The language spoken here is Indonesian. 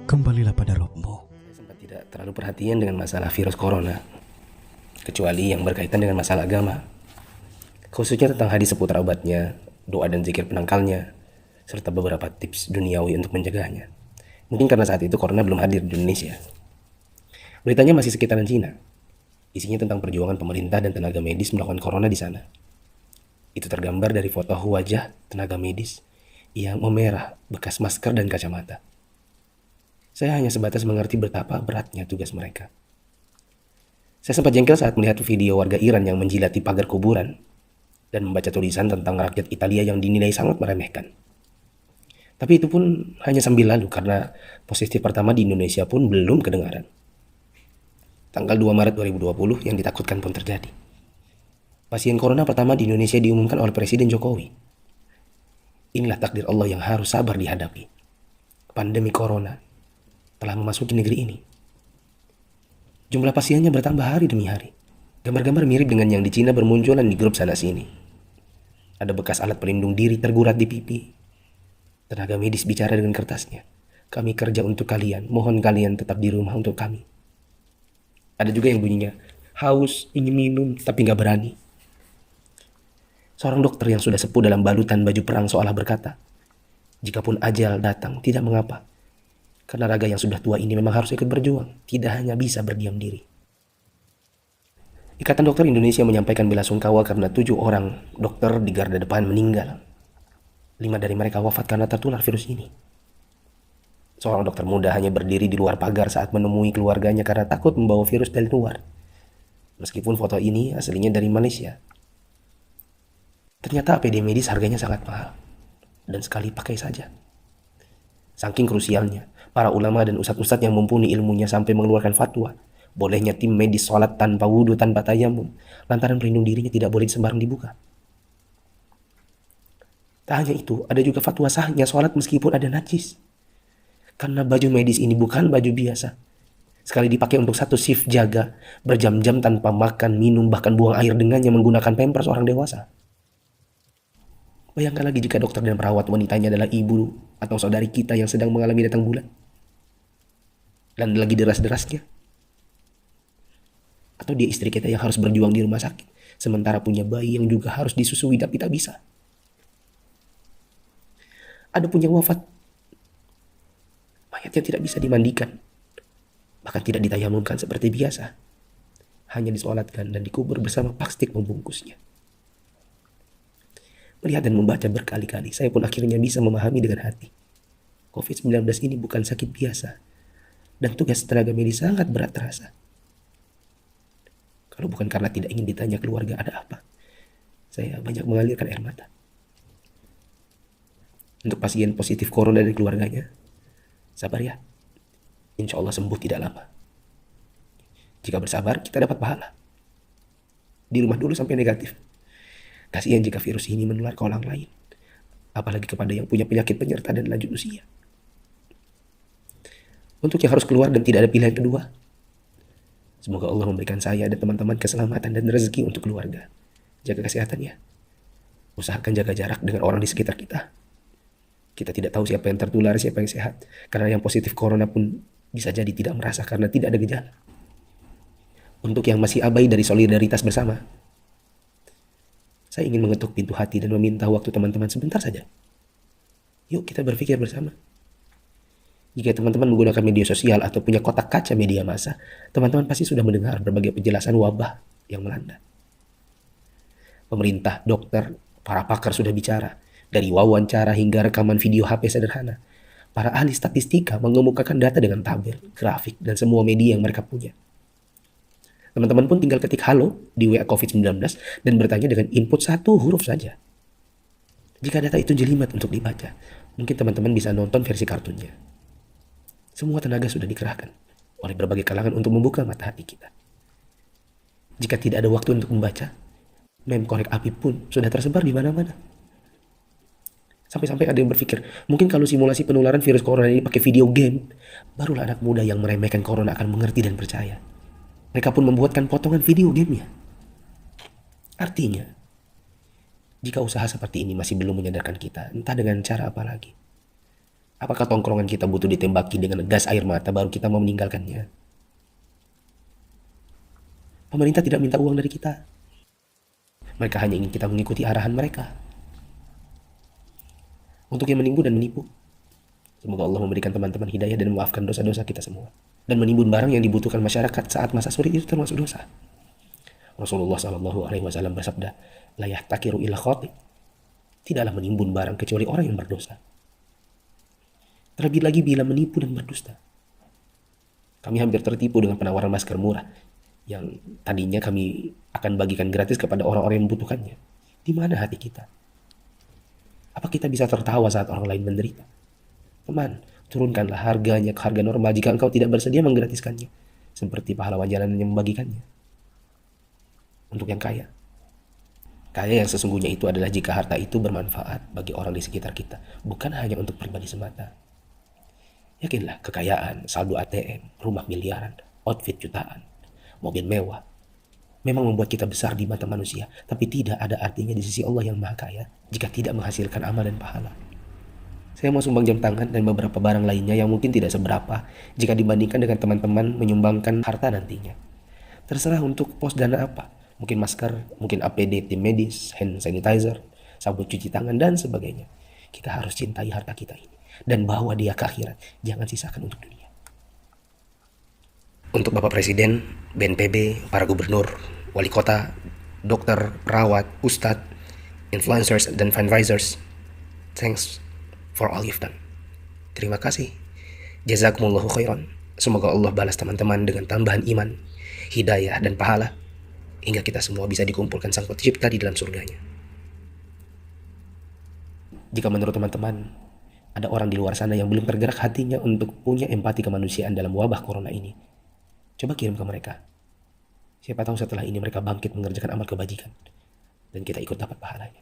Kembalilah pada Rabbmu. Saya sempat tidak terlalu perhatian dengan masalah virus corona, kecuali yang berkaitan dengan masalah agama, khususnya tentang hadis seputar obatnya, doa dan zikir penangkalnya, serta beberapa tips duniawi untuk mencegahnya. Mungkin karena saat itu corona belum hadir di Indonesia. Beritanya masih sekitaran Cina. Isinya tentang perjuangan pemerintah dan tenaga medis melawan corona di sana. Itu tergambar dari foto wajah tenaga medis yang memerah bekas masker dan kacamata. Saya hanya sebatas mengerti betapa beratnya tugas mereka. Saya sempat jengkel saat melihat video warga Iran yang menjilati pagar kuburan dan membaca tulisan tentang rakyat Italia yang dinilai sangat meremehkan. Tapi itu pun hanya sambil lalu karena positif pertama di Indonesia pun belum kedengaran. Tanggal 2 Maret 2020 yang ditakutkan pun terjadi. Pasien corona pertama di Indonesia diumumkan oleh Presiden Jokowi. Inilah takdir Allah yang harus sabar dihadapi. Pandemi corona telah memasuki negeri ini. Jumlah pasiennya bertambah hari demi hari. Gambar-gambar mirip dengan yang di Cina bermunculan di grup sana-sini. Ada bekas alat pelindung diri tergurat di pipi. Tenaga medis bicara dengan kertasnya. Kami kerja untuk kalian, mohon kalian tetap di rumah untuk kami. Ada juga yang bunyinya, haus, ingin minum, tapi nggak berani. Seorang dokter yang sudah sepuh dalam balutan baju perang seolah berkata, jikapun ajal datang, tidak mengapa. Karena raga yang sudah tua ini memang harus ikut berjuang, tidak hanya bisa berdiam diri. Ikatan Dokter Indonesia menyampaikan belasungkawa karena 7 orang dokter di garda depan meninggal. 5 dari mereka wafat karena tertular virus ini. Seorang dokter muda hanya berdiri di luar pagar saat menemui keluarganya karena takut membawa virus dari luar. Meskipun foto ini aslinya dari Malaysia. Ternyata APD medis harganya sangat mahal. Dan sekali pakai saja. Saking krusialnya, para ulama dan ustadz-ustadz yang mumpuni ilmunya sampai mengeluarkan fatwa. Bolehnya tim medis sholat tanpa wudhu, tanpa tayamum. Lantaran pelindung dirinya tidak boleh sembarang dibuka. Tak hanya itu, ada juga fatwa sahnya sholat meskipun ada najis. Karena baju medis ini bukan baju biasa. Sekali dipakai untuk satu shift jaga, berjam-jam tanpa makan, minum, bahkan buang air dengannya menggunakan pampers orang dewasa. Bayangkan lagi jika dokter dan perawat wanitanya adalah ibu atau saudari kita yang sedang mengalami datang bulan. Dan lagi deras-derasnya. Atau dia istri kita yang harus berjuang di rumah sakit. Sementara punya bayi yang juga harus disusui tapi tak bisa. Ada pun yang wafat. Mayatnya tidak bisa dimandikan. Bahkan tidak ditayamumkan seperti biasa. Hanya disolatkan dan dikubur bersama plastik membungkusnya. Melihat dan membaca berkali-kali, saya pun akhirnya bisa memahami dengan hati. COVID-19 ini bukan sakit biasa. Dan tugas tenaga medis sangat berat terasa. Kalau bukan karena tidak ingin ditanya keluarga ada apa, saya banyak mengalirkan air mata. Untuk pasien positif corona dari keluarganya, sabar ya. Insya Allah sembuh tidak lama. Jika bersabar, kita dapat pahala. Di rumah dulu sampai negatif. Kasihan jika virus ini menular ke orang lain. Apalagi kepada yang punya penyakit penyerta dan lanjut usia. Untuk yang harus keluar dan tidak ada pilihan kedua, semoga Allah memberikan saya dan teman-teman keselamatan dan rezeki untuk keluarga. Jaga kesehatan ya. Usahakan jaga jarak dengan orang di sekitar kita. Kita tidak tahu siapa yang tertular, siapa yang sehat. Karena yang positif corona pun bisa jadi tidak merasa karena tidak ada gejala. Untuk yang masih abai dari solidaritas bersama, saya ingin mengetuk pintu hati dan meminta waktu teman-teman sebentar saja. Yuk kita berpikir bersama. Jika teman-teman menggunakan media sosial atau punya kotak kaca media massa, teman-teman pasti sudah mendengar berbagai penjelasan wabah yang melanda. Pemerintah, dokter, para pakar sudah bicara. Dari wawancara hingga rekaman video HP sederhana. Para ahli statistika mengemukakan data dengan tabel, grafik, dan semua media yang mereka punya. Teman-teman pun tinggal ketik halo di WA COVID-19 dan bertanya dengan input 1 huruf saja. Jika data itu jelimet untuk dibaca, mungkin teman-teman bisa nonton versi kartunnya. Semua tenaga sudah dikerahkan oleh berbagai kalangan untuk membuka mata hati kita. Jika tidak ada waktu untuk membaca, meme korek api pun sudah tersebar di mana-mana. Sampai-sampai ada yang berpikir, mungkin kalau simulasi penularan virus corona ini pakai video game, barulah anak muda yang meremehkan corona akan mengerti dan percaya. Mereka pun membuatkan potongan video gamenya. Artinya, Jika usaha seperti ini masih belum menyadarkan kita, entah dengan cara apa lagi. Apakah tongkrongan kita butuh ditembaki dengan gas air mata baru kita mau meninggalkannya? Pemerintah tidak minta uang dari kita. Mereka hanya ingin kita mengikuti arahan mereka. Untuk yang menipu dan menipu, semoga Allah memberikan teman-teman hidayah dan memaafkan dosa-dosa kita semua. Dan menimbun barang yang dibutuhkan masyarakat saat masa sulit itu termasuk dosa. Rasulullah SAW bersabda, la yahtakiru illa khati. Tidaklah menimbun barang kecuali orang yang berdosa. Terlebih lagi bila menipu dan berdusta. Kami hampir tertipu dengan penawaran masker murah yang tadinya kami akan bagikan gratis kepada orang-orang yang membutuhkannya. Di mana hati kita? Apa kita bisa tertawa saat orang lain menderita? Teman, turunkanlah harganya ke harga normal jika engkau tidak bersedia menggratiskannya. Seperti pahlawan jalanan yang membagikannya. Untuk yang kaya. Kaya yang sesungguhnya itu adalah jika harta itu bermanfaat bagi orang di sekitar kita. Bukan hanya untuk pribadi semata. Yakinlah kekayaan, saldo ATM, rumah miliaran, outfit jutaan, mobil mewah. Memang membuat kita besar di mata manusia. Tapi tidak ada artinya di sisi Allah yang maha kaya jika tidak menghasilkan amal dan pahala. Saya mau sumbang jam tangan dan beberapa barang lainnya yang mungkin tidak seberapa jika dibandingkan dengan teman-teman menyumbangkan harta nantinya. Terserah untuk pos dana apa. Mungkin masker, mungkin APD tim medis, hand sanitizer, sabun cuci tangan, dan sebagainya. Kita harus cintai harta kita ini dan bawa dia ke akhirat. Jangan sisakan untuk dunia. Untuk Bapak Presiden, BNPB, para gubernur, wali kota, dokter, perawat, ustadz, influencers, dan fundraisers, thanks for all you've done. Terima kasih. Jazakumullahu khairan. Semoga Allah balas teman-teman dengan tambahan iman, hidayah, dan pahala. Hingga kita semua bisa dikumpulkan Sang Pencipta di dalam surganya. Jika menurut teman-teman, ada orang di luar sana yang belum tergerak hatinya untuk punya empati kemanusiaan dalam wabah corona ini, coba kirim ke mereka. Siapa tahu setelah ini mereka bangkit mengerjakan amal kebajikan, dan kita ikut dapat pahalanya.